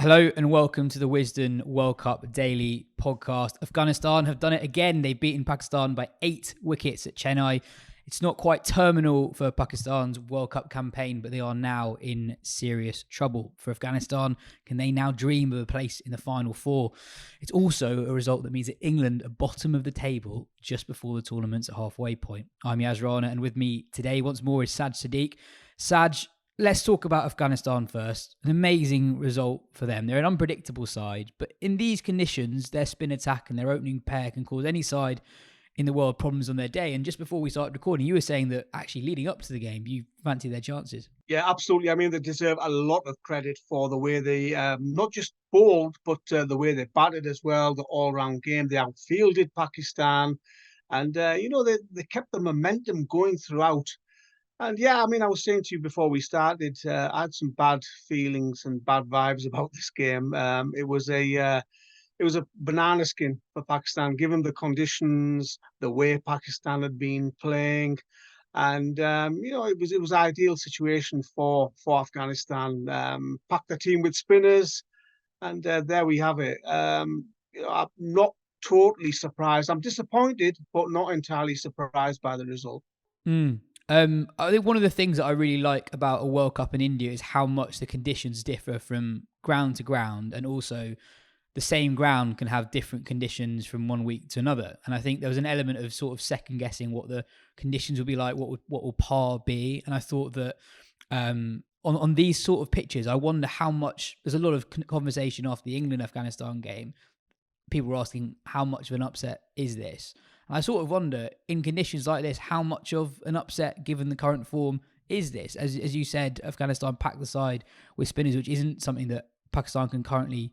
Hello and welcome to the Wisden World Cup Daily Podcast. Afghanistan have done it again. They've beaten Pakistan by 8 wickets at Chennai. It's not quite terminal for Pakistan's World Cup campaign, but they are now in serious trouble. For Afghanistan, can they now dream of a place in the final four? It's also a result that means that England are bottom of the table just before the tournament's halfway point. I'm Yas Rana, and with me today once more is Saj Sadiq. Saj, let's talk about Afghanistan first. An amazing result for them. They're an unpredictable side, but in these conditions, their spin attack and their opening pair can cause any side in the world problems on their day. And just before we started recording, you were saying that actually leading up to the game, you fancy their chances. Yeah, absolutely. I mean, they deserve a lot of credit for the way they not just bowled, but the way they batted as well, the all-round game. They outfielded Pakistan, and they kept the momentum going throughout. And yeah, I mean, I was saying to you before we started, I had some bad feelings and bad vibes about this game. It was a banana skin for Pakistan, given the conditions, the way Pakistan had been playing, and it was ideal situation for Afghanistan. Pack the team with spinners, and there we have it. I'm not totally surprised. I'm disappointed, but not entirely surprised by the result. I think one of the things that I really like about a World Cup in India is how much the conditions differ from ground to ground, and also the same ground can have different conditions from one week to another. And I think there was an element of sort of second guessing what the conditions will be like, what will par be. And I thought that on these sort of pitches, I wonder how much. There's a lot of conversation after the England-Afghanistan game. People were asking how much of an upset is this? And I sort of wonder, in conditions like this, how much of an upset, given the current form, is this? As you said, Afghanistan packed the side with spinners, which isn't something that Pakistan can currently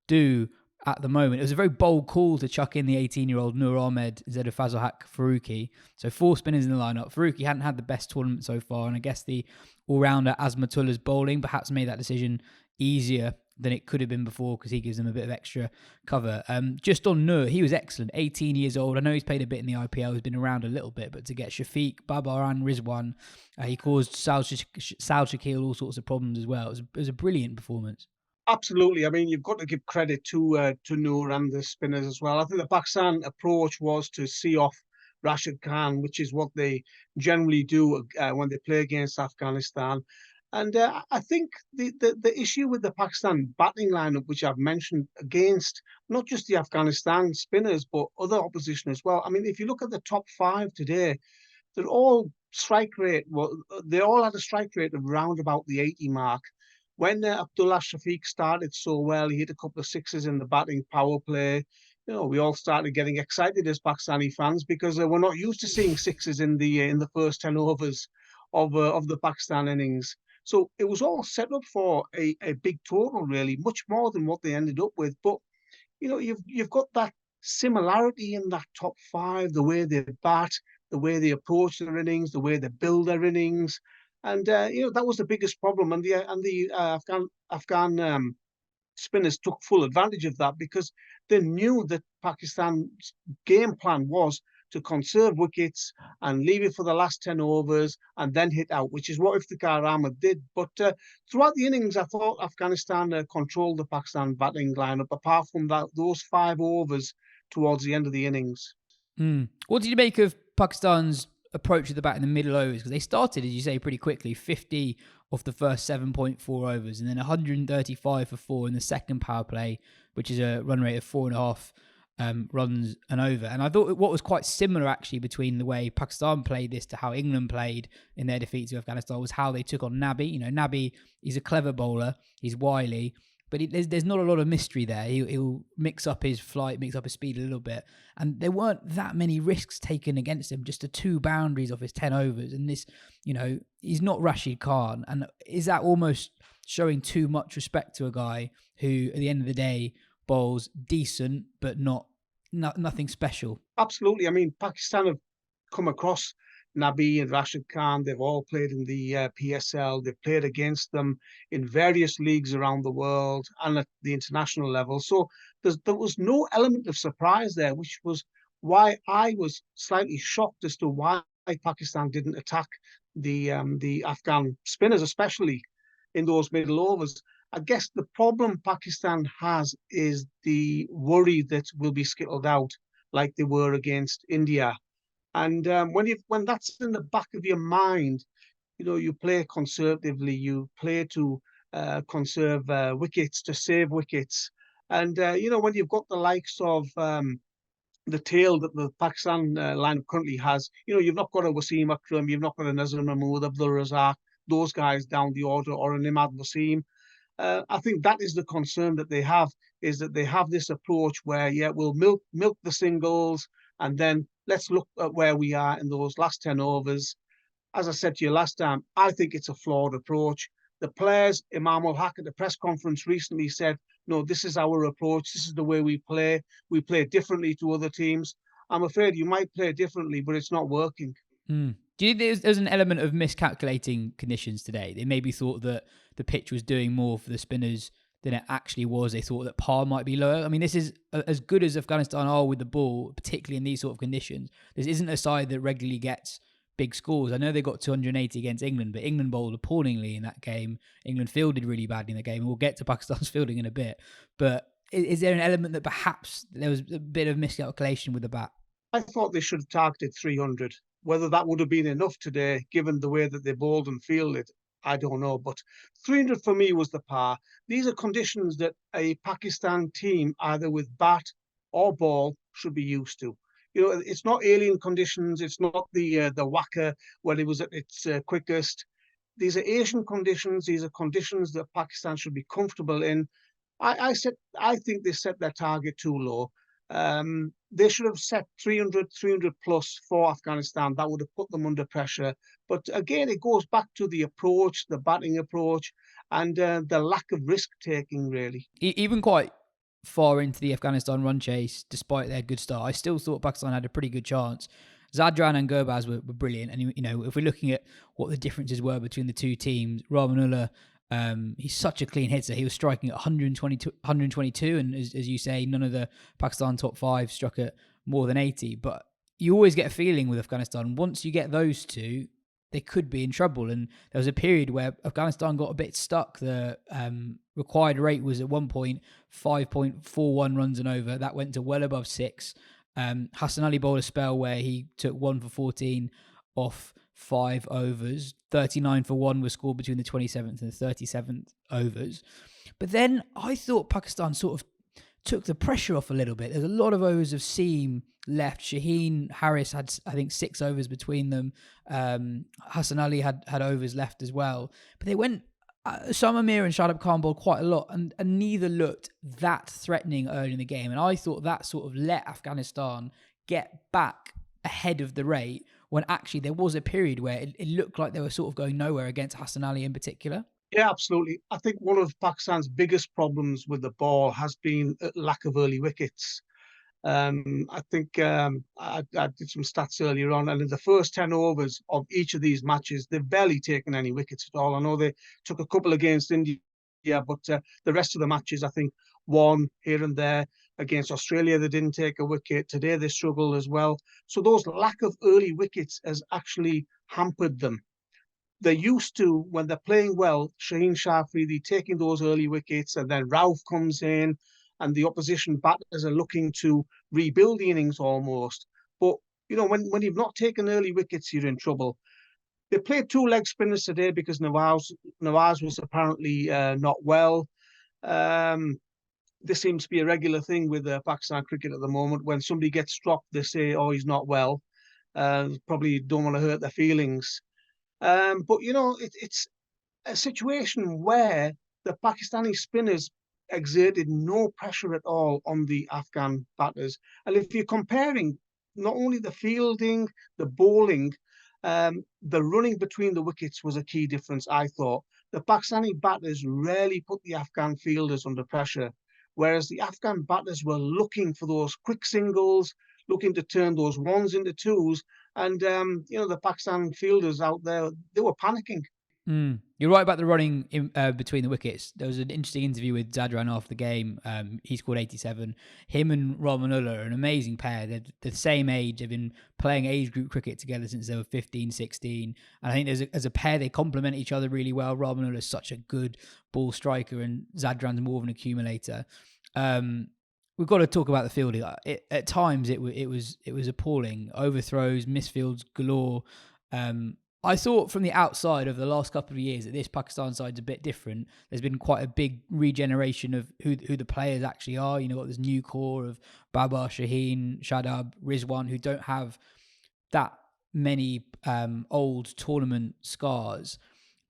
do at the moment. It was a very bold call to chuck in the 18-year-old Noor Ahmed instead of Fazal Haq Farooqi. So 4 spinners in the lineup. Farooqi hadn't had the best tournament so far, and I guess the all-rounder Azmatullah's bowling perhaps made that decision easier than it could have been before, because he gives them a bit of extra cover. Just on Noor, he was excellent, 18 years old. I know he's played a bit in the IPL, he's been around a little bit, but to get Shafiq, Babar and Rizwan, he caused Saj Sadiq all sorts of problems as well. It was a brilliant performance. Absolutely. I mean, you've got to give credit to Noor and the spinners as well. I think the Pakistan approach was to see off Rashid Khan, which is what they generally do when they play against Afghanistan. And I think the issue with the Pakistan batting lineup, which I've mentioned against not just the Afghanistan spinners, but other opposition as well. I mean, if you look at the top 5 today, they're all strike rate. Well, they all had a strike rate of round about the 80 mark. When Abdullah Shafiq started so well, he hit a couple of sixes in the batting power play. We all started getting excited as Pakistani fans, because we're not used to seeing sixes in the first 10 overs of the Pakistan innings. So it was all set up for a big total, really, much more than what they ended up with. But you've got that similarity in that top 5, the way they bat, the way they approach their innings, the way they build their innings, and that was the biggest problem. And the Afghan spinners took full advantage of that, because they knew that Pakistan's game plan was to conserve wickets and leave it for the last 10 overs and then hit out, which is what Iftikhar Ahmed did. But throughout the innings, I thought Afghanistan controlled the Pakistan batting lineup, apart from those 5 overs towards the end of the innings. What did you make of Pakistan's approach at the bat in the middle overs? Because they started, as you say, pretty quickly, 50 off the first 7.4 overs, and then 135 for 4 in the second power play, which is a run rate of 4.5 runs an over. And I thought what was quite similar, actually, between the way Pakistan played this to how England played in their defeat to Afghanistan was how they took on Nabi. Nabi, he's a clever bowler, he's wily, but there's not a lot of mystery there. He'll mix up his flight, mix up his speed a little bit. And there weren't that many risks taken against him, just the 2 boundaries off his 10 overs. And this, he's not Rashid Khan. And is that almost showing too much respect to a guy who, at the end of the day, bowls decent, but nothing special? Absolutely. I mean, Pakistan have come across Nabi and Rashid Khan. They've all played in the PSL. They've played against them in various leagues around the world and at the international level. So there was no element of surprise there, which was why I was slightly shocked as to why Pakistan didn't attack the Afghan spinners, especially in those middle overs. I guess the problem Pakistan has is the worry that we'll be skittled out like they were against India. And when that's in the back of your mind, you play conservatively, you play to conserve wickets, to save wickets. And, when you've got the likes of the tail that the Pakistan lineup currently has, you've not got a Wasim Akram, you've not got a Nazar Mahmood, Abdul Razak, those guys down the order, or a Nimad Wasim. I think that is the concern that they have, is that they have this approach where, yeah, we'll milk the singles, and then let's look at where we are in those last 10 overs. As I said to you last time, I think it's a flawed approach. The players, Imam ul Haq at the press conference recently said, no, this is our approach. This is the way we play. We play differently to other teams. I'm afraid you might play differently, but it's not working. Do you think there's an element of miscalculating conditions today? They maybe thought that the pitch was doing more for the spinners than it actually was. They thought that par might be lower. I mean, this is as good as Afghanistan are with the ball, particularly in these sort of conditions. This isn't a side that regularly gets big scores. I know they got 280 against England, but England bowled appallingly in that game. England fielded really badly in the game. We'll get to Pakistan's fielding in a bit. But is there an element that perhaps there was a bit of miscalculation with the bat? I thought they should have targeted 300. Whether that would have been enough today, given the way that they bowled and fielded, I don't know. But 300 for me was the par. These are conditions that a Pakistan team, either with bat or ball, should be used to. It's not alien conditions. It's not the whacker when it was at its quickest. These are Asian conditions. These are conditions that Pakistan should be comfortable in. I think they set their target too low. They should have set 300 plus for Afghanistan. That would have put them under pressure. But again, it goes back to the approach, the batting approach, and the lack of risk taking, really. Even quite far into the Afghanistan run chase, despite their good start, I still thought Pakistan had a pretty good chance. Saj Rana and Gurbaz were brilliant. And, if we're looking at what the differences were between the two teams, Rahmanullah, he's such a clean hitter. He was striking at 122, and as you say, none of the Pakistan top five struck at more than 80. But you always get a feeling with Afghanistan, once you get those two, they could be in trouble. And there was a period where Afghanistan got a bit stuck. The required rate was at one point 5.41 runs and over. That went to well above 6. Hassan Ali bowled a spell where he took 1 for 14 off 5 overs. 39 for 1 was scored between the 27th and the 37th overs. But then I thought Pakistan sort of took the pressure off a little bit. There's a lot of overs of seam left. Shaheen Harris had, I think, 6 overs between them. Hassan Ali had overs left as well. But they went, Sam Amir and Shadab Khan bowled quite a lot, and neither looked that threatening early in the game. And I thought that sort of let Afghanistan get back ahead of the rate, when actually there was a period where it looked like they were sort of going nowhere against Hassan Ali in particular. Yeah, absolutely. I think one of Pakistan's biggest problems with the ball has been lack of early wickets. I think I did some stats earlier on, and in the first 10 overs of each of these matches, they've barely taken any wickets at all. I know they took a couple against India, but the rest of the matches, I think, one here and there. Against Australia, they didn't take a wicket. Today, they struggled as well. So those lack of early wickets has actually hampered them. They're used to, when they're playing well, Shaheen Shah Afridi taking those early wickets, and then Rauf comes in, and the opposition batters are looking to rebuild the innings almost. But, when you've not taken early wickets, you're in trouble. They played 2 leg spinners today because Nawaz was apparently not well. This seems to be a regular thing with Pakistan cricket at the moment. When somebody gets dropped, they say, oh, he's not well. Probably don't want to hurt their feelings. But, it's a situation where the Pakistani spinners exerted no pressure at all on the Afghan batters. And if you're comparing not only the fielding, the bowling, the running between the wickets was a key difference, I thought. The Pakistani batters rarely put the Afghan fielders under pressure, whereas the Afghan batters were looking for those quick singles, looking to turn those ones into twos. And, the Pakistan fielders out there, they were panicking. You're right about the running between the wickets. There was an interesting interview with Saj Rana after the game. He scored 87. Him and Ramanullah are an amazing pair. They're the same age. They've been playing age group cricket together since they were 15, 16. And I think as a pair, they complement each other really well. Ramanullah is such a good ball striker, and Zadran's more of an accumulator. We've got to talk about the fielding. At times, it was appalling. Overthrows, misfields galore. I thought from the outside of the last couple of years that this Pakistan side's a bit different. There's been quite a big regeneration of who the players actually are. You know, got this new core of Babar, Shaheen, Shadab, Rizwan, who don't have that many old tournament scars.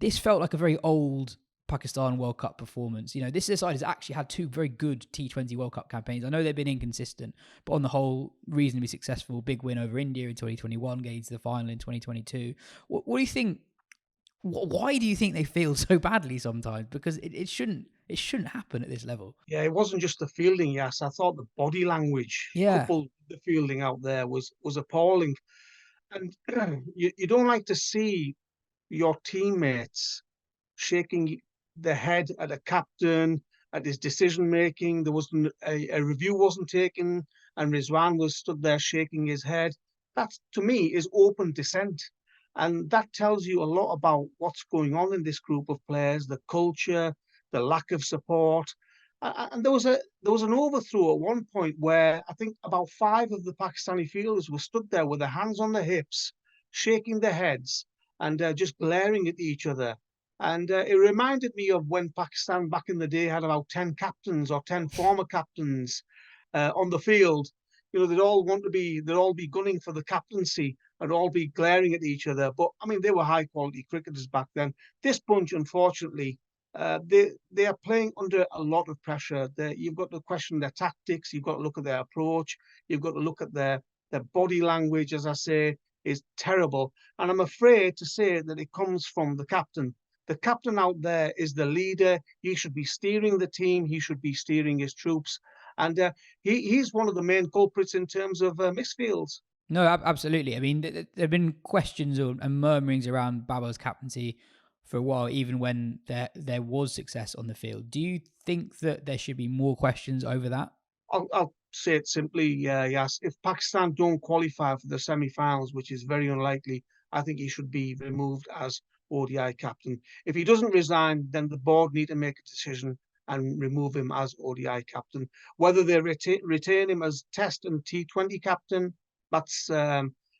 This felt like a very old Pakistan World Cup performance. You know, this side has actually had two very good T20 World Cup campaigns. I know they've been inconsistent, but on the whole, reasonably successful. Big win over India in 2021, getting to the final in 2022. What do you think? Why do you think they feel so badly sometimes? Because it shouldn't happen at this level. Yeah, it wasn't just the fielding, yes. I thought the body language Yeah. coupled with the fielding out there was appalling. And you don't like to see your teammates shaking their head at a captain, at his decision making. There wasn't a review wasn't taken, and Rizwan was stood there shaking his head. That to me is open dissent, and that tells you a lot about what's going on in this group of players, the culture, the lack of support. And there was an overthrow at one point where I think about five of the Pakistani fielders were stood there with their hands on their hips, shaking their heads and just glaring at each other. And it reminded me of when Pakistan back in the day had about 10 captains or 10 former captains on the field. You know, they'd all be gunning for the captaincy and all be glaring at each other. But I mean, they were high quality cricketers back then. This bunch, unfortunately, they are playing under a lot of pressure. You've got to question their tactics. You've got to look at their approach. You've got to look at their body language, as I say, is terrible. And I'm afraid to say that it comes from the captain. The captain out there is the leader. He should be steering the team. He should be steering his troops. And he's one of the main culprits in terms of misfields. No, absolutely. I mean, there have been questions and murmurings around Babar's captaincy for a while, even when there was success on the field. Do you think that there should be more questions over that? I'll say it simply, yes. If Pakistan don't qualify for the semi-finals, which is very unlikely, I think he should be removed as ODI captain. If he doesn't resign, then the board need to make a decision and remove him as ODI captain. Whether they retain him as Test and T20 captain, that's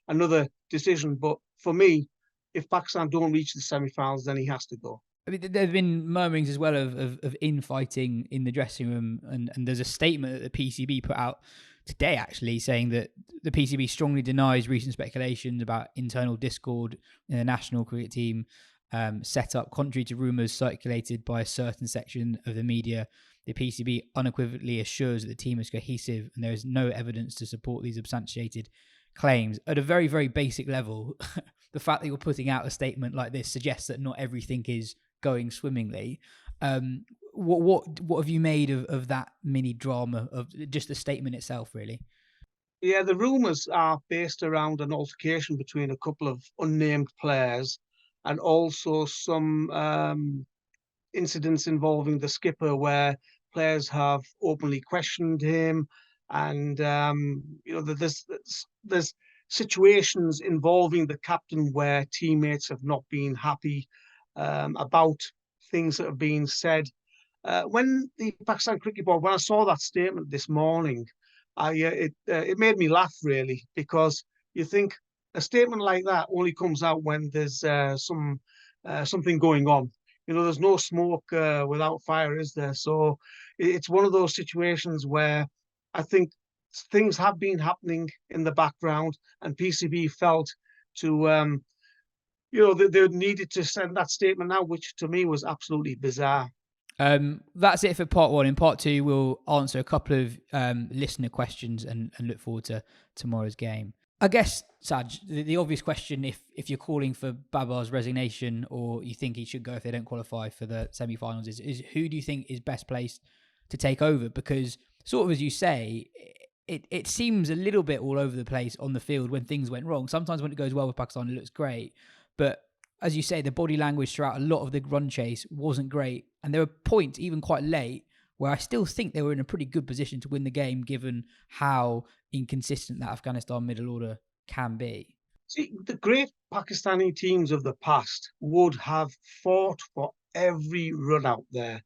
another decision. But for me, if Pakistan don't reach the semi-finals, then he has to go. I mean, there have been murmurings as well of infighting in the dressing room, and there's a statement that the PCB put out today, actually, saying that the PCB strongly denies recent speculations about internal discord in the national cricket team set up, contrary to rumours circulated by a certain section of the media. The PCB unequivocally assures that the team is cohesive, and there is no evidence to support these substantiated claims. At a very, very basic level, the fact that you're putting out a statement like this suggests that not everything is going swimmingly. What have you made of that mini drama, of just the statement itself, really? Yeah, the rumours are based around an altercation between a couple of unnamed players and also some incidents involving the skipper where players have openly questioned him. And, there's situations involving the captain where teammates have not been happy about things that have been said. When the Pakistan Cricket Board, when I saw that statement this morning, it made me laugh really, because you think a statement like that only comes out when there's something going on. You know, there's no smoke without fire, is there? So it's one of those situations where I think things have been happening in the background, and PCB felt to they needed to send that statement out, which to me was absolutely bizarre. That's it for part one. In part two, we'll answer a couple of listener questions and look forward to tomorrow's game. I guess, Saj, the obvious question, if you're calling for Babar's resignation or you think he should go if they don't qualify for the semi-finals, is who do you think is best placed to take over? Because sort of as you say, it seems a little bit all over the place on the field when things went wrong. Sometimes when it goes well with Pakistan, it looks great. But as you say, the body language throughout a lot of the run chase wasn't great. And there were points, even quite late, where I still think they were in a pretty good position to win the game, given how inconsistent that Afghanistan middle order can be. See, the great Pakistani teams of the past would have fought for every run out there.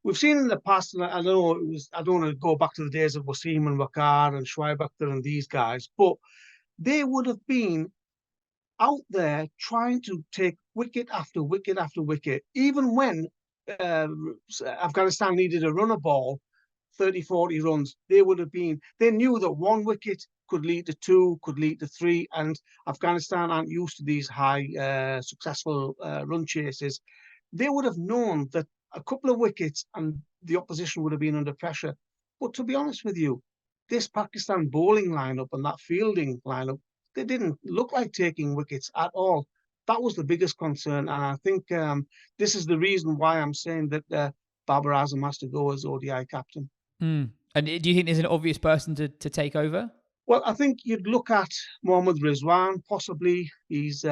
We've seen in the past, and I don't want to go back to the days of Wasim and Wakar and Shoaib Akhtar and these guys, but they would have been out there trying to take wicket after wicket after wicket, even when uh, Afghanistan needed a runner ball, 30, 40 runs, they knew that one wicket could lead to two, could lead to three, and Afghanistan aren't used to these high, successful run chases. They would have known that a couple of wickets and the opposition would have been under pressure. But to be honest with you, this Pakistan bowling lineup and that fielding lineup, they didn't look like taking wickets at all. That was the biggest concern, and I think this is the reason why I'm saying that Babar Azam has to go as ODI captain. Mm. And do you think there's an obvious person to take over? Well, I think you'd look at Mohammad Rizwan, possibly. He's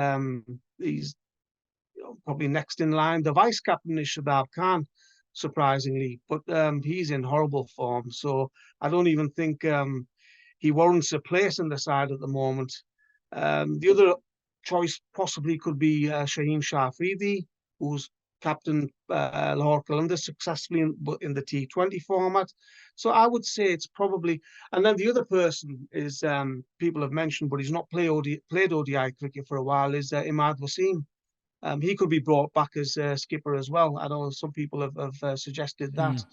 probably next in line. The vice captain is Shadab Khan, surprisingly, but he's in horrible form. So I don't even think he warrants a place in the side at the moment. The other choice possibly could be Shaheen Shafidi, who's captain Lahore Qalandars successfully in the T20 format. So I would say it's probably, and then the other person is people have mentioned, but he's not played ODI cricket for a while, is Imad Wasim. He could be brought back as skipper as well. I know some people have suggested that,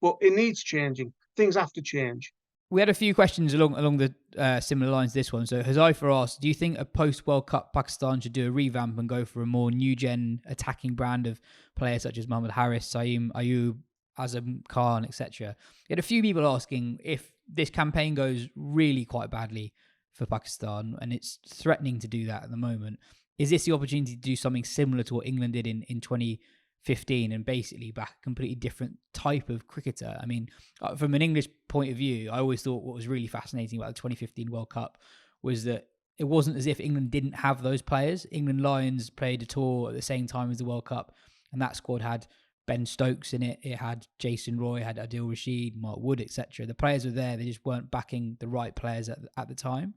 but it needs changing. Things have to change. We had a few questions along the similar lines to this one. So Hazaifa asked, do you think a post-World Cup Pakistan should do a revamp and go for a more new-gen attacking brand of players such as Mohammad Haris, Saeem, Ayub, Azam Khan, etc.? We had a few people asking if this campaign goes really quite badly for Pakistan, and it's threatening to do that at the moment. Is this the opportunity to do something similar to what England did in 2015 and basically back a completely different type of cricketer? I mean, from an English point of view, I always thought what was really fascinating about the 2015 World Cup was that it wasn't as if England didn't have those players. England Lions played a tour at the same time as the World Cup, and that squad had Ben Stokes in it. It had Jason Roy, had Adil Rashid, Mark Wood, etc. The players were there. They just weren't backing the right players at the time.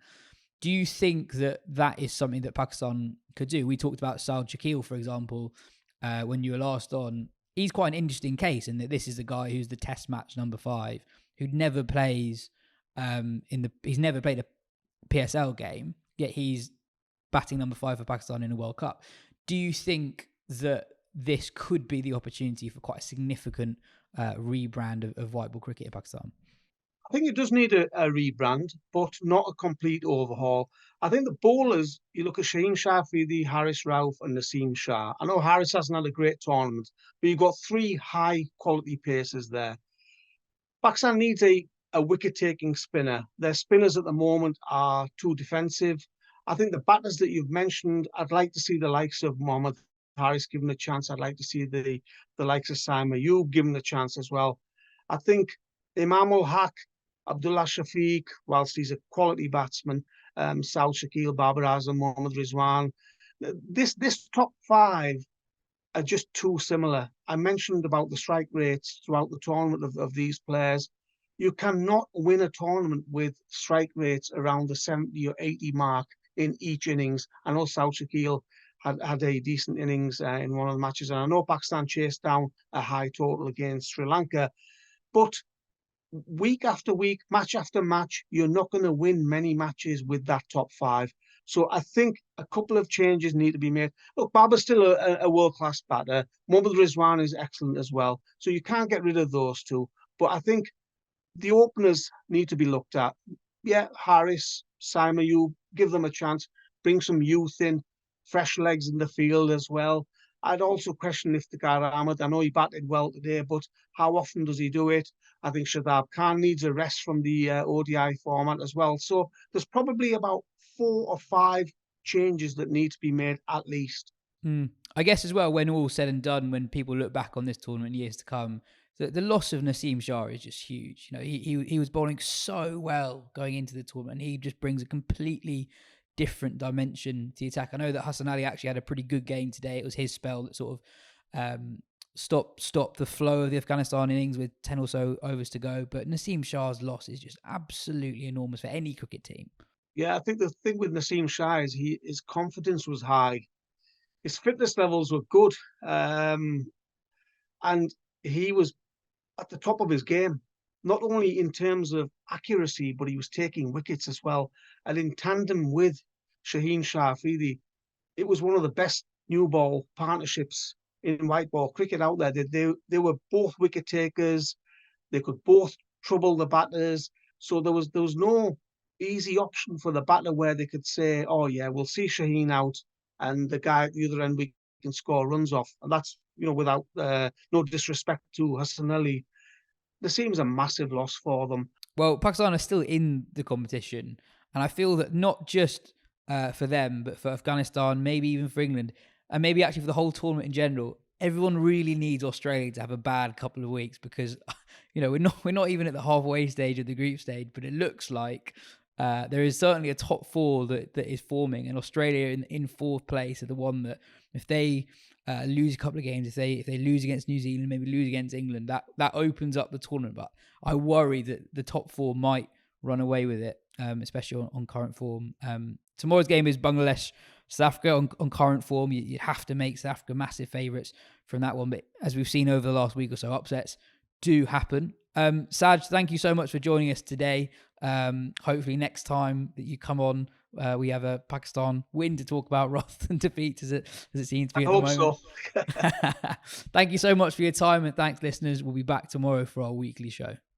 Do you think that that is something that Pakistan could do? We talked about Saj Sadiq, for example, when you were last on. He's quite an interesting case in that this is the guy who's the test match number 5, who never plays he's never played a PSL game, yet he's batting number 5 for Pakistan in a World Cup. Do you think that this could be the opportunity for quite a significant rebrand of white ball cricket in Pakistan? I think it does need a rebrand, but not a complete overhaul. I think the bowlers, you look at Shaheen Shafidi, Haris Rauf, and Naseem Shah. I know Haris hasn't had a great tournament, but you've got 3 high quality pacers there. Pakistan needs a wicket taking spinner. Their spinners at the moment are too defensive. I think the batters that you've mentioned, I'd like to see the likes of Mohammad Haris given a chance. I'd like to see the likes of Saim Ayub given a chance as well. I think Imam ul Haq, Abdullah Shafiq, whilst he's a quality batsman, Saud Shakil, Babar Azam, Mohammad Rizwan. This top 5 are just too similar. I mentioned about the strike rates throughout the tournament of these players. You cannot win a tournament with strike rates around the 70 or 80 mark in each innings. I know Saud Shakil had a decent innings in one of the matches, and I know Pakistan chased down a high total against Sri Lanka, but week after week, match after match, you're not going to win many matches with that top 5. So I think a couple of changes need to be made. Look, Babar's still a world-class batter. Mohammad Rizwan is excellent as well. So you can't get rid of those two. But I think the openers need to be looked at. Yeah, Haris, Saim Ayub, give them a chance. Bring some youth in, fresh legs in the field as well. I'd also question Iftikhar Ahmed. I know he batted well today, but how often does he do it? I think Shadab Khan needs a rest from the ODI format as well. So there's probably about 4 or 5 changes that need to be made at least. I guess as well, when all said and done, when people look back on this tournament in years to come, the loss of Naseem Shah is just huge. You know, he was bowling so well going into the tournament. He just brings a completely different dimension to the attack. I know that Hassan Ali actually had a pretty good game today. It was his spell that sort of stop the flow of the Afghanistan innings with 10 or so overs to go. But Naseem Shah's loss is just absolutely enormous for any cricket team. Yeah, I think the thing with Naseem Shah is his confidence was high. His fitness levels were good. And he was at the top of his game, not only in terms of accuracy, but he was taking wickets as well. And in tandem with Shaheen Shah Afridi, it was one of the best new ball partnerships in white ball cricket out there. They were both wicket takers. They could both trouble the batters. So there was no easy option for the batter where they could say, "Oh yeah, we'll see Shaheen out, and the guy at the other end we can score runs off." And that's without no disrespect to Hassan Ali, this seems a massive loss for them. Well, Pakistan are still in the competition, and I feel that not just for them, but for Afghanistan, maybe even for England, and maybe actually for the whole tournament in general, everyone really needs Australia to have a bad couple of weeks because we're not even at the halfway stage of the group stage, but it looks like there is certainly a top four that is forming, and Australia in fourth place are the one that if they lose a couple of games, if they lose against New Zealand, maybe lose against England, that opens up the tournament. But I worry that the top four might run away with it, especially on current form. Tomorrow's game is Bangladesh, South Africa on current form. You have to make South Africa massive favourites from that one. But as we've seen over the last week or so, upsets do happen. Saj, thank you so much for joining us today. Hopefully next time that you come on, we have a Pakistan win to talk about rather than defeat as it seems to be I at the hope moment. So. Thank you so much for your time, and thanks listeners. We'll be back tomorrow for our weekly show.